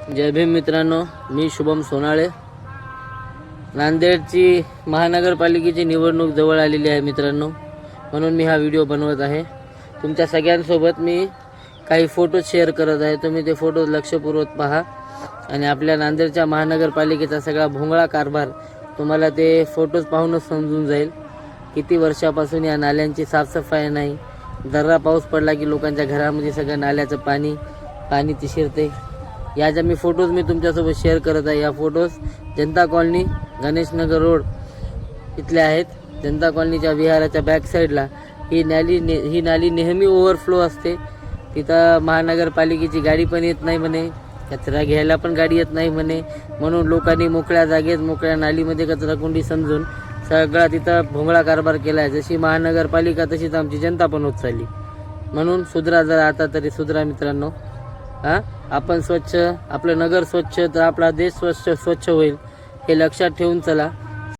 जय भीम मित्रांनो, मी शुभम सोनाळे. नांदेडची महानगरपालिकेची निवडणूक जवळ आलेली आहे मित्रांनो, म्हणून मी हा व्हिडिओ बनवत आहे. तुमच्या सगळ्यांसोबत मी काही फोटो शेअर करत आहे. तुम्ही ते फोटो लक्षपूर्वक पहा आणि आपल्या नांदेडच्या महानगरपालिकेचा सगळा भोंगळा कारभार तुम्हाला ते फोटोज पाहूनच समजून जाईल. किती वर्षापासून या नाल्यांची साफसफाई नाही. जरा पाऊस पडला की लोकांच्या घरामध्ये सगळं नाल्याचं पाणी शिरते. या ज्या फोटोज मी तुमच्यासोबत शेअर करत आहे, या फोटोज जनता कॉलनी गणेशनगर रोड इथले आहेत. जनता कॉलनीच्या विहाराच्या बॅक साईडला ही नाली नेहमी ओव्हरफ्लो असते. तिथं महानगरपालिकेची गाडी पण येत नाही म्हणे, कचरा घ्यायला पण गाडी येत नाही म्हणे. म्हणून लोकांनी मोकळ्या जागेत मोकळ्या नालीमध्ये कचराकुंडी समजून सगळा तिथं भोंगळा कारभार केला आहे. जशी महानगरपालिका तशीच आमची जनता पण होत चालली. म्हणून सुधरा, जरा आता तरी सुधरा मित्रांनो. आपण स्वच्छ, आपलं नगर स्वच्छ तर आपला देश स्वच्छ होईल, हे लक्षात ठेवून चला.